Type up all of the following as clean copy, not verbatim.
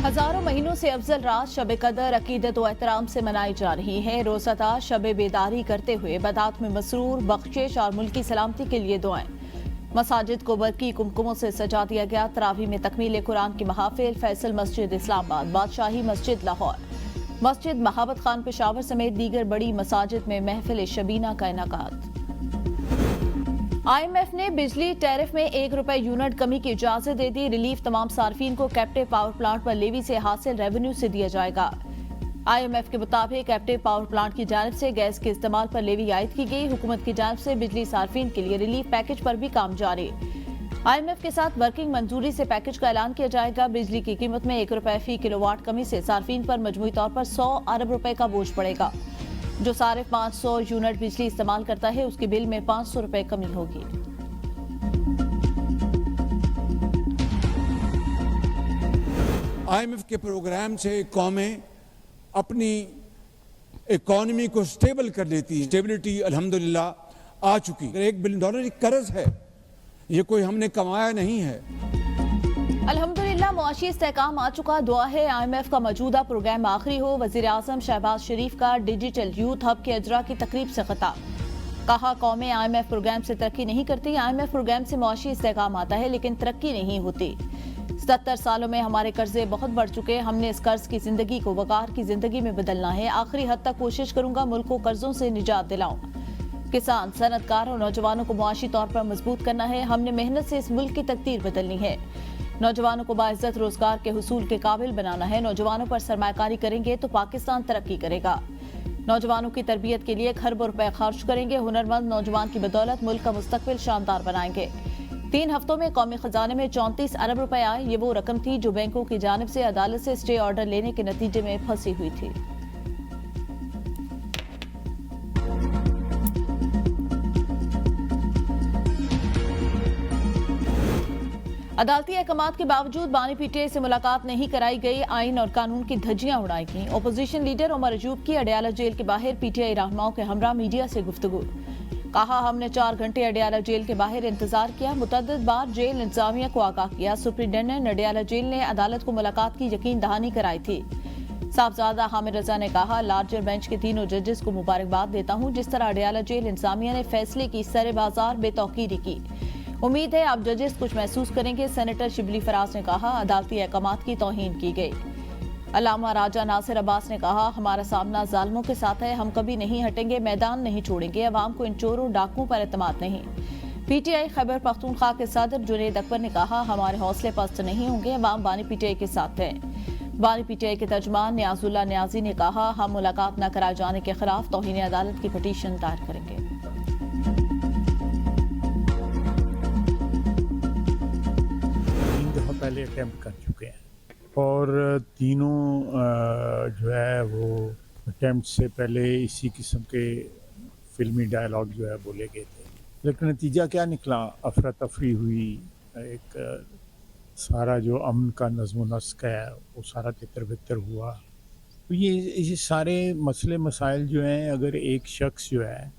हजारों महीनों से अफजल रात शब कदर अकीदत व एहतराम से मनाई जा रही है। रोज़ादा शब बेदारी करते हुए इबादत में मसरूर, बख्शिश और मुल्की सलामती के लिए दुआएं। मसाजिद को बरकी कुमकुमों से सजा दिया गया। तरावी में तकमील कुरान की महाफिल। फैसल मस्जिद इस्लामाबाद, बादशाही मस्जिद लाहौर, मस्जिद महाबत खान पेशावर समेत दीगर बड़ी मसाजिद में महफिल शबीना का इनेकाद। IMF ने बिजली टैरिफ में ₹1 यूनिट कमी की इजाजत दे दी। रिलीफ तमाम सार्फिन को कैप्टिव पावर प्लांट पर लेवी से हासिल रेवेन्यू से दिया जाएगा। IMF के मुताबिक कैप्टिव पावर प्लांट की जानिब से गैस के इस्तेमाल पर लेवी आयद की गई। हुकूमत की जानिब से बिजली सार्फिन के लिए रिलीफ पैकेज पर भी काम जारी। IMF के साथ वर्किंग मंजूरी से पैकेज का ऐलान किया जाएगा। बिजली की कीमत में ₹1 फी किलोवाट कमी से सार्फिन पर मजमूई तौर पर ₹100 अरब का बोझ पड़ेगा। जो सारे 500 यूनिट बिजली इस्तेमाल करता है उसके बिल में ₹500 कमी होगी। IMF के प्रोग्राम से कौमें अपनी इकोनॉमी को स्टेबल कर लेती है। स्टेबिलिटी अल्हम्दुलिल्लाह आ चुकी। $1 बिलियन कर्ज है, ये कोई हमने कमाया नहीं है। अल्हम्दुलिल्लाह मुआशी इस्तेहकाम आ चुका। दुआ है IMF का मौजूदा प्रोग्राम आखिरी हो। वजीर आजम शहबाज शरीफ का डिजिटल यूथ हब के अजरा की तकरीब से खिताब। कहा, कौमें IMF प्रोग्राम से तरक्की नहीं करती। IMF प्रोग्राम से मुआशी इस्तेहकाम आता है लेकिन तरक्की नहीं होती। 77 सालों में हमारे कर्जे बहुत बढ़ चुके। हमने इस कर्ज की जिंदगी को वकार की जिंदगी में बदलना है। आखिरी हद तक कोशिश करूंगा मुल्क को कर्जों से निजात दिलाऊं। किसान, सनतकार और नौजवानों को मुआशी तौर पर मजबूत करना है। हमने मेहनत से इस मुल्क की तकदीर बदलनी है। नौजवानों को बाइज्जत रोजगार के हुसूल के काबिल बनाना है। नौजवानों पर सरमायाकारी करेंगे तो पाकिस्तान तरक्की करेगा। नौजवानों की तरबियत के लिए खरबों रुपए खर्च करेंगे। हुनरमंद नौजवान की बदौलत मुल्क का मुस्तकबिल शानदार बनाएंगे। 3 हफ्तों में कौमी खजाने में 34 अरब रुपए आए। ये वो रकम थी जो बैंकों की जानिब से अदालत से स्टे ऑर्डर लेने के नतीजे में फंसी हुई थी। अदालती अहकामात के बावजूद बानी PTI से मुलाकात नहीं कराई गई। आइन और कानून की धज्जियां उड़ाई गई। ओपोजिशन लीडर उमर अजूब की अडयाला जेल के बाहर PTI रहनुमाओं के हमरा मीडिया से गुफ्तगू। कहा, हमने 4 घंटे अडयाला जेल के बाहर इंतजार किया। मुतअद्दिद बार जेल इंतजामिया को आगाह किया। सुप्रिंटेंडेंट अडयाला जेल ने अदालत को मुलाकात की यकीन दहानी कराई थी। साहबजादा हामिद रजा ने कहा, लार्जर बेंच के तीनों जजेस को मुबारकबाद देता हूँ। जिस तरह अडयाला जेल इंतजामिया ने फैसले की सरे बाजार बेतौकीरी की। उम्मीद है आप जजेस कुछ महसूस करेंगे। सेनेटर शिबली फराज ने कहा, अदालती अहकामात की तौहीन की गई। अल्लामा राजा नासिर अब्बास ने कहा, हमारा सामना जालिमों के साथ है। हम कभी नहीं हटेंगे, मैदान नहीं छोड़ेंगे। अवाम को इन चोरों डाकुओं पर एतमाद नहीं। PTI खैबर पख्तूनख्वा के सदर जुनैद अकबर ने कहा, हमारे हौसले पस्त नहीं होंगे। अवाम बानी PTI के साथ है। बानी PTI के तर्जमान नियाजुल्लाह नियाजी ने कहा, हम मुलाकात न कराए जाने के खिलाफ तौहीन अदालत की पटिशन दायर करेंगे। पहले अटेम्प्ट कर चुके हैं और तीनों जो है वो अटेम्प्ट से पहले इसी किस्म के फिल्मी डायलॉग जो है बोले गए थे। लेकिन नतीजा क्या निकला? अफरा तफरी हुई। एक सारा जो अमन का नज़्म नस्क है वो सारा तितर बितर हुआ। तो ये सारे मसले मसाइल जो हैं, अगर एक शख्स जो है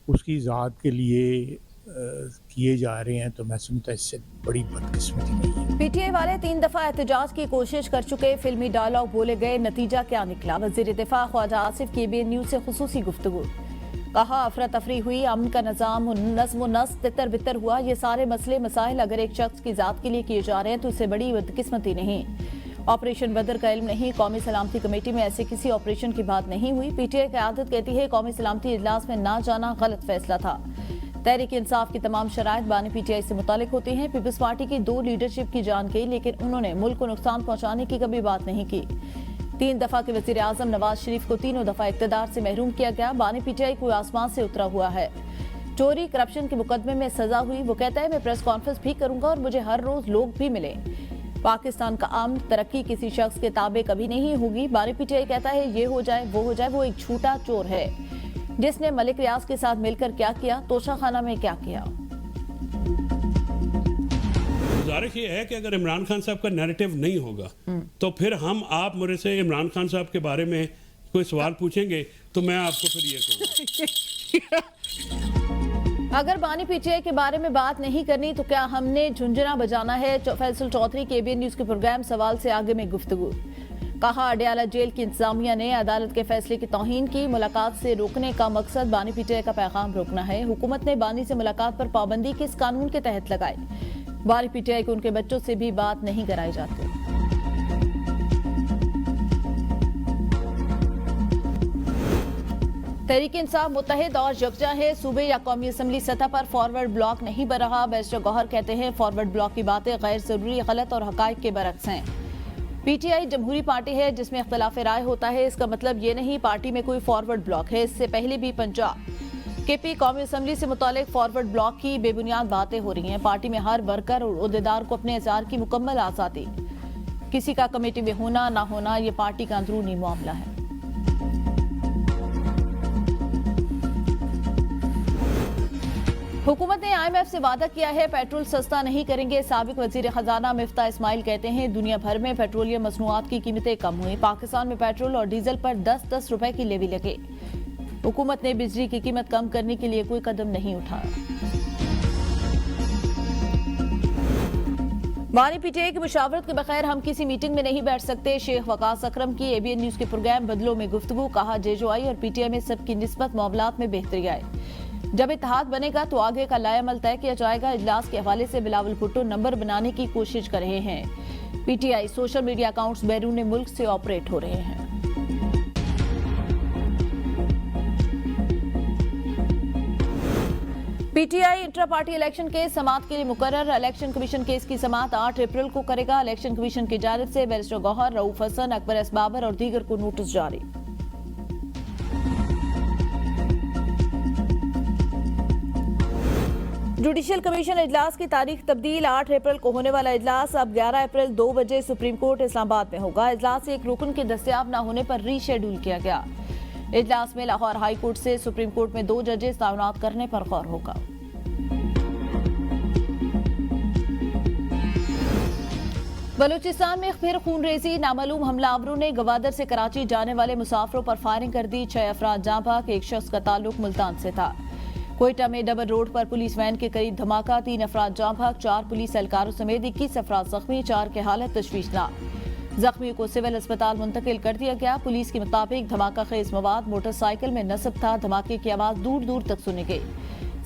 उसकी ज़ात के लिए किए जा रहे हैं तो मैं समझता इससे बड़ी बदकिस्मती नहीं है। PTI वाले 3 दफा एहतजाज की कोशिश कर चुके। फिल्मी डायलॉग बोले गए, नतीजा क्या निकला? वजीर दिफा ख्वाजा आसिफ की KBN न्यूज से खुसूसी गुफ्तगू। कहा, अफरा तफरी हुई, अमन का निज़ाम नज़्म नस्क तितर बितर हुआ। ये सारे मसले मसाइल अगर एक शख्स की जात के लिए किए जा रहे हैं तो इससे बड़ी बदकिस्मती नहीं। ऑपरेशन बदर का इल्म नहीं। कौमी सलामती कमेटी में ऐसे किसी ऑपरेशन की बात नहीं हुई। PTI क़यादत कहती है, कौमी सलामती इजलास में ना जाना गलत फैसला था। तहरीक इंसाफ की तमाम शराइत बानी PTI से मुतालिक होती हैं। पीपल्स पार्टी की 2 लीडरशिप की जान गई लेकिन उन्होंने मुल्क को नुकसान पहुंचाने की कभी बात नहीं की। 3 दफा के वजीर आजम नवाज शरीफ को 3 दफा इक्तदार से महरूम किया गया। बानी PTI कोई आसमान से उतरा हुआ है। चोरी करप्शन के मुकदमे में सजा हुई। वो कहता है, मैं प्रेस कॉन्फ्रेंस भी करूंगा और मुझे हर रोज लोग भी मिले। पाकिस्तान का अमन तरक्की किसी शख्स के ताबे कभी नहीं होगी। बानी PTI कहता है, ये हो जाए वो हो जाए। वो एक झूठा चोर है जिसने मलिक रियाज के साथ मिलकर क्या किया, तोशा खाना में क्या किया। गुजारिश ये है कि अगर इमरान खान साहब का नैरेटिव नहीं होगा तो फिर आप मुझे से इमरान खान साहब के बारे में कोई सवाल पूछेंगे तो मैं आपको फिर ये कहूँगा। अगर बानी PTI के बारे में बात नहीं करनी तो क्या हमने झुंझुना बजाना है? फैसल चौधरी KBN न्यूज के प्रोग्राम सवाल से आगे में गुफ्तगू। कहा, अडयाला जेल की इंतजामिया ने अदालत के फैसले की तौहीन की। मुलाकात से रोकने का मकसद बानी पीटीआई का पैगाम रोकना है। हुकूमत ने बानी से मुलाकात पर पाबंदी किस कानून के तहत लगाई? बानी पीटीआई को उनके बच्चों से भी बात नहीं कराई जाती। तहरीक इंसाफ मुत्तहिद और यकजा है। सूबे या कौमी असम्बली सतह पर फॉरवर्ड ब्लॉक नहीं बन रहा। बैरिस्टर गौहर कहते हैं, फॉरवर्ड ब्लॉक की बातें गैर जरूरी, गलत और हकायक के बरक्स हैं। पीटीआई जमहूरी पार्टी है जिसमें इख्तलाफ राय होता है। इसका मतलब ये नहीं पार्टी में कोई फॉरवर्ड ब्लॉक है। इससे पहले भी पंजाब केपी कौमी असम्बली से मुतालिक फॉरवर्ड ब्लॉक की बेबुनियाद बातें हो रही हैं। पार्टी में हर वर्कर और उहदेदार को अपने इज़हार की मुकम्मल आज़ादी। किसी का कमेटी में होना ना होना ये पार्टी का अंदरूनी मामला है। हुकूमत ने IMF से वादा किया है पेट्रोल सस्ता नहीं करेंगे। साबिक वजीर खजाना मिफ्ता इस्माइल कहते हैं, दुनिया भर में पेट्रोलियम मसनूआत की कीमतें कम हुई। पाकिस्तान में पेट्रोल और डीजल पर 10-10 रुपए की लेवी लगे। हुकूमत ने बिजली की कीमत कम करने के लिए कोई कदम नहीं उठाया। बानी पीटीआई की मुशावरत के बगैर हम किसी मीटिंग में नहीं बैठ सकते। शेख वकास अकरम की ABN न्यूज के प्रोग्राम बदलों में गुफ्तगू। कहा, JJOI और PTI में सबकी निस्बत मामलात में बेहतरी आए। जब इत्तेहाद बनेगा तो आगे का लाएमल तय किया जाएगा। इजलास के हवाले से बिलावल भुट्टो नंबर बनाने की कोशिश कर रहे हैं। PTI सोशल मीडिया अकाउंट्स बैरून मुल्क से ऑपरेट हो रहे हैं। PTI intra party election case समाअत के लिए मुकर्रर। इलेक्शन कमीशन केस की समाअत 8 अप्रैल को करेगा। इलेक्शन कमीशन की जानिब से बैरिस्टर गौहर, रऊफ हसन, अकबर एस बाबर और दीगर को नोटिस जारी। जुडिशियल कमीशन इजलास की तारीख तब्दील। 8 अप्रैल को होने वाला इजलास अब 11 अप्रैल 2 बजे सुप्रीम कोर्ट इस्लामाबाद में होगा। इजलास एक रुकन के दस्तयाब न होने पर रीशेड्यूल किया गया। इजलास में लाहौर हाई कोर्ट से सुप्रीम कोर्ट में 2 जजेस तैनात करने पर गौर होगा। बलूचिस्तान में फिर खूनरेजी। नामालूम हमलावरों ने गवादर से कराची जाने वाले मुसाफिरों पर फायरिंग कर दी। 6 अफराद जाँ भाग। एक शख्स का ताल्लुक मुल्तान से था। कोयटा में डबल रोड पर पुलिस वैन के करीब धमाका। 3 अफराद जाँ भाग। 4 पुलिस एहलकारों समेत 21 अफराद जख्मी। 4 की हालत तशवीशनाक। जख्मियों को सिविल अस्पताल मुंतकिल कर दिया गया। पुलिस के मुताबिक धमाका खेज मवाद मोटरसाइकिल में नस्ब था। धमाके की आवाज दूर दूर तक सुनी गई।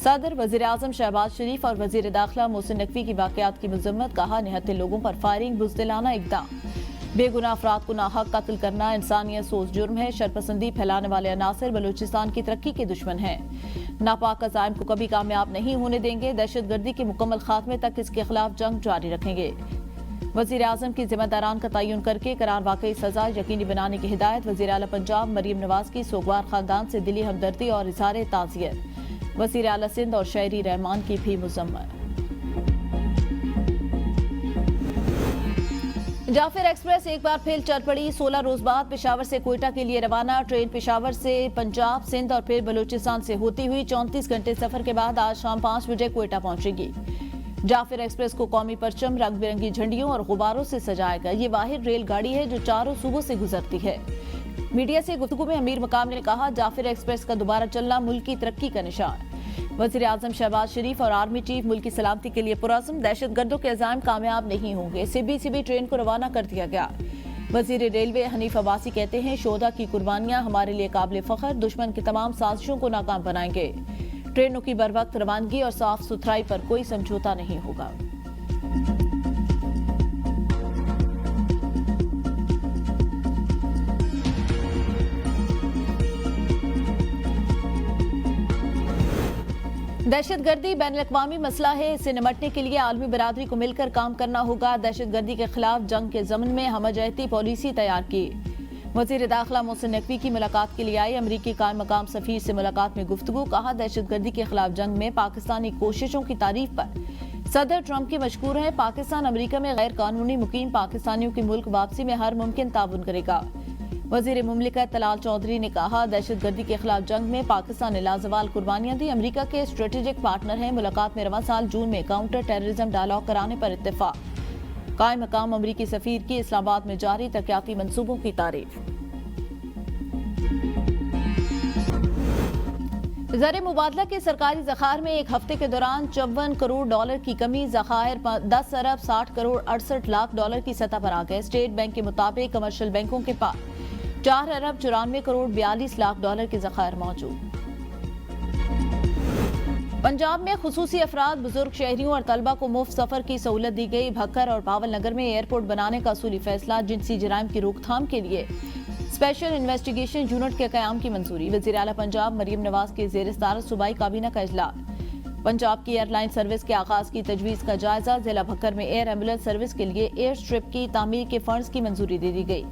सदर, वजीर आजम शहबाज शरीफ और वजीर दाखिला मोहसिन नकवी की वाकयात की मजम्मत। कहा, निहत्थे लोगों पर फायरिंग बुज़दिलाना इक़दाम। बेगुनाह अफराद को नाहक कत्ल करना इंसानियत सोच जुर्म है। शरपसंदी फैलाने वाले अनासर बलूचिस्तान की तरक्की के दुश्मन हैं। नापाक अज़ाइम को कभी कामयाब नहीं होने देंगे। दहशतगर्दी के मुकम्मल खात्मे तक इसके खिलाफ जंग जारी रखेंगे। वजीर आजम की जिम्मेदारान का तयन करके करार वाकई सजा यकीनी बनाने की हिदायत। वजीर आला पंजाब मरीम नवाज की सोगवार खानदान से दिली हमदर्दी और इज़हार ताज़ियत। वजीर आला सिंध और शायरी रहमान की भी मुजम्मत। जाफिर एक्सप्रेस एक बार फिर चल पड़ी। 16 रोज बाद पेशावर से कोयटा के लिए रवाना। ट्रेन पेशावर से पंजाब, सिंध और फिर बलूचिस्तान से होती हुई 34 घंटे सफर के बाद आज शाम 5 बजे कोयटा पहुंचेगी। जाफिर एक्सप्रेस को कौमी परचम, रंग बिरंगी झंडियों और गुब्बारों से सजाएगा। ये वाहिद रेलगाड़ी है जो 4 सूबों से गुजरती है। मीडिया से गुफ्तगू में अमीर मकाम ने कहा, जाफिर एक्सप्रेस का दोबारा चलना मुल्क की तरक्की का निशान। वजीर आजम शहबाज शरीफ और आर्मी चीफ मुल्क की सलामती के लिए पुरअज़्म। दहशतगर्दों के अज़ाइम कामयाब नहीं होंगे। सीबी ट्रेन को रवाना कर दिया गया। वजीर रेलवे हनीफ अब्बासी कहते हैं, शोहदा की कुर्बानियां हमारे लिए काबिल फख्र, दुश्मन की तमाम साजिशों को नाकाम बनाएंगे। ट्रेनों की बरवक्त रवानगी और साफ सुथराई पर कोई समझौता नहीं होगा। दहशतगर्दी बैनुल-अक़वामी मसला है। इससे निमटने के लिए आलमी बरादरी को मिलकर काम करना होगा। दहशतगर्दी के खिलाफ जंग के ज़मन में हमअजहती पॉलिसी तैयार की। वज़ीर दाखिला मोहसिन नकवी की मुलाकात के लिए आए अमरीकी कायम मकाम सफीर से मुलाकात में गुफ्तगू। कहा, दहशतगर्दी के खिलाफ जंग में पाकिस्तानी कोशिशों की तारीफ पर सदर ट्रंप की मशकूर है। पाकिस्तान अमरीका में गैर कानूनी मुकीम पाकिस्तानियों की मुल्क वापसी में हर मुमकिन ताउन करेगा। वज़ीर मुमलिकत तलाल चौधरी ने कहा, दहशतगर्दी के खिलाफ जंग में पाकिस्तान ने लाजवाल कुर्बानियां दी। अमरीका के स्ट्रेटेजिक पार्टनर हैं। मुलाकात में रवां साल जून में काउंटर टेररिज्म डायलॉग कराने पर इत्तेफाक। कायम मकाम अमरीकी सफीर की इस्लामाबाद में जारी तरक्याती मंसूबों की तारीफ। ज़र मुबादला के सरकारी ज़खायर में एक हफ्ते के दौरान 54 करोड़ डॉलर की कमी, ज़खायर 10 अरब 60 करोड़ 68 लाख डॉलर की सतह पर आ गए। स्टेट बैंक के मुताबिक कमर्शियल बैंकों के पास 4 अरब 94 करोड़ 42 लाख डॉलर के ज़खायर मौजूद। पंजाब में खुसूसी अफराद, बुजुर्ग शहरियों और तलबा को मुफ्त सफर की सहूलत दी गई। भक्कर और पावल नगर में एयरपोर्ट बनाने का असूली फैसला, जिनसी जराइम की रोकथाम के लिए स्पेशल इन्वेस्टिगेशन यूनिट के क़याम की मंजूरी। वज़ीर आला पंजाब मरियम नवाज के ज़ेर सदारत सूबाई काबीना का इजलास। पंजाब की एयरलाइन सर्विस के आगाज की तजवीज़ का जायजा। जिला भक्कर में एयर एम्बुलेंस सर्विस के लिए एयर स्ट्रिप की तामीर के फंड्स की मंजूरी दे दी गई।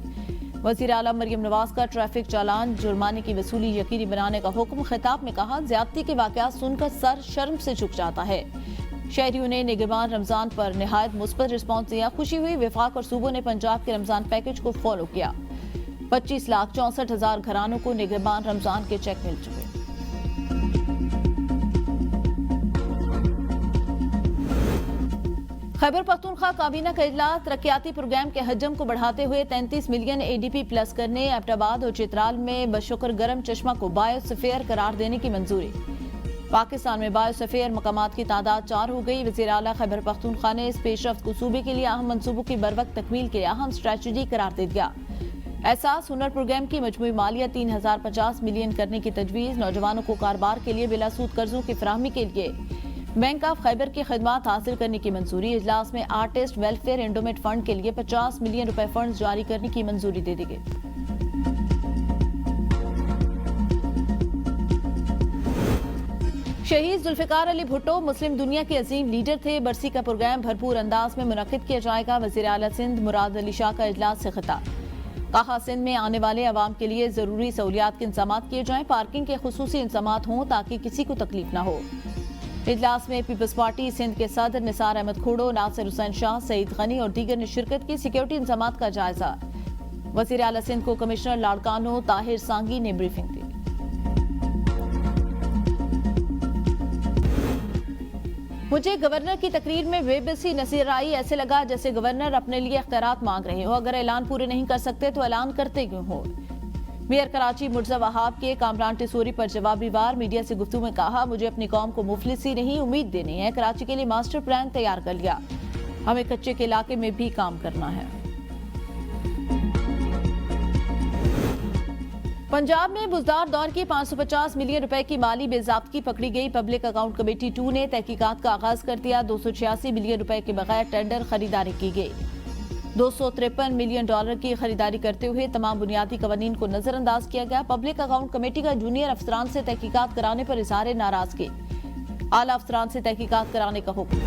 वज़ीर आला मरियम नवाज का ट्रैफिक चालान जुर्माने की वसूली यकीनी बनाने का हुक्म। खिताब में कहा, ज्यादती के वाक़यात सुनकर सर शर्म से झुक जाता है। शहरियों ने निगरान रमजान पर निहायत मुस्बत रिस्पॉन्स दिया। खुशी हुई। वफाक और सूबों ने पंजाब के रमजान पैकेज को फॉलो किया। 25,64,000 घरानों को निगरान रमजान के चेक मिल चुके। खैबर पख्तूनख्वा काबीना का इजलास, तरक्याती प्रोग्राम के हजम को बढ़ाते हुए 33 मिलियन ADP प्लस करने। एबटाबाद और चित्राल में बशुक्र गर्म चश्मा को बायोस्फीयर करार देने की मंजूरी। पाकिस्तान में बायोस्फीयर मकामात की तादाद 4 हो गई। वज़ीर आला खैबर पख्तूनख्वा ने इस पेशरफ्त को सूबे के लिए अहम मंसूबों की बरवक्त तकमील के लिए अहम स्ट्रेटजी करार दे दिया। एहसास हुनर प्रोग्राम की मजमूई मालियत 3050 मिलियन करने की तजवीज़। नौजवानों को कारोबार के लिए बिलासूद कर्जों की फराहमी के लिए बैंक ऑफ खैबर की खदमात हासिल करने की मंजूरी। इजलास में आर्टिस्ट वेलफेयर एंडोमेंट फंड के लिए 50 मिलियन रुपए फंड जारी करने की मंजूरी दे दी गई। शहीद जुल्फिकार अली भुट्टो मुस्लिम दुनिया के अजीम लीडर थे। बरसी का प्रोग्राम भरपूर अंदाज में मुनक्किद किया जाएगा। वज़ीर आला सिंध मुराद अली शाह का इजलास से खिताब। कहा, सिंध में आने वाले अवाम के लिए जरूरी सहूलियात के इंतजाम किए जाएं। पार्किंग के खुसूसी इंतजाम हों ताकि किसी को तकलीफ न हो। इजलास में पीपल्स पार्टी सिंध के सदर निसार अहमद खोड़ो, नासिर हुसैन शाह, सईद गनी और दीगर ने शिरकत की। सिक्योरिटी इंतजाम का जायजा। वज़ीर आला सिंध को कमिश्नर लाड़कानो ताहिर सांगी ने ब्रीफिंग दी। मुझे गवर्नर की तकरीर में बेबसी नजर आई। ऐसे लगा जैसे गवर्नर अपने लिए इख्तियारात मांग रहे हो। अगर ऐलान पूरे नहीं कर सकते तो ऐलान करते क्यों हो। मेयर कराची मुर्जा वहाब के कामरान टिसोरी पर जवाबी वार। मीडिया से गुफ्तगू में कहा, मुझे अपनी कौम को मुफलिसी नहीं उम्मीद देनी है। कराची के लिए मास्टर प्लान तैयार कर लिया। हमें कच्चे के इलाके में भी काम करना है। पंजाब में बुजदार दौर की 550 मिलियन रुपए की माली बेज़ाब्तगी पकड़ी गई। पब्लिक अकाउंट कमेटी 2 ने तहकीकात का आगाज कर दिया। 286 मिलियन रुपए के बगैर टेंडर खरीदारी की गई। 253 मिलियन डॉलर की खरीदारी करते हुए तमाम बुनियादी कवानीन को नजरअंदाज किया गया। पब्लिक अकाउंट कमेटी का जूनियर अफसरान से तहकीकात कराने पर इजहार नाराजगी। आला अफसरान से तहकीकात कराने का हुक्म।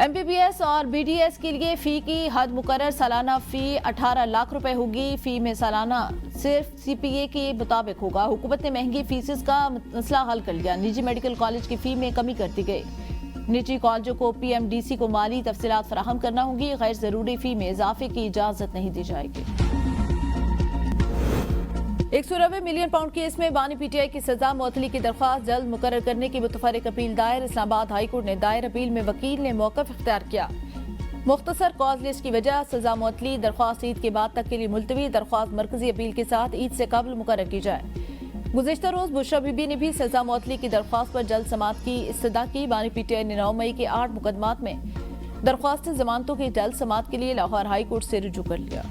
MBBS और BDS के लिए फी की हद मुकर्रर। सालाना फी 18 लाख रुपए होगी। फी में सालाना सिर्फ CPA के मुताबिक होगा। हुकूमत ने महंगी फीसेस का मसला हल कर लिया। निजी मेडिकल कॉलेज की फी में कमी कर दी गई। निजी कॉलेजों को PMDC को माली तफसीलात फराहम करना होगी। गैर जरूरी फी में इजाफे की इजाजत नहीं दी जाएगी। 190 मिलियन पाउंड केस में बानी PTI की सजा मुअत्तली की दरख्वास्त जल्द मुकर्रर करने की मुतफर्रिक अपील दायर। इस्लामाबाद हाई कोर्ट ने दायर अपील में वकील ने मौक़िफ़ इख्तियार किया। मुख्तसर कॉज लिस्ट की वजह सजा मुअत्तली। दरख्वास्त ईद के बाद तक के लिए मुलतवी। दरख्वास्त मरकजी अपील के साथ ईद से कबल मुकर्रर की जाए। गुज़िश्ता रोज बुशरा बीबी ने भी सजा मुअत्तली की दरख्वास्त पर जल्द समाअत की इस्तदा की। बानी PTI ने 9 मई के 8 मुकदमात में दरख्वास्त जमानतों की जल्द समाअत के लिए लाहौर हाई कोर्ट से रुजू कर लिया।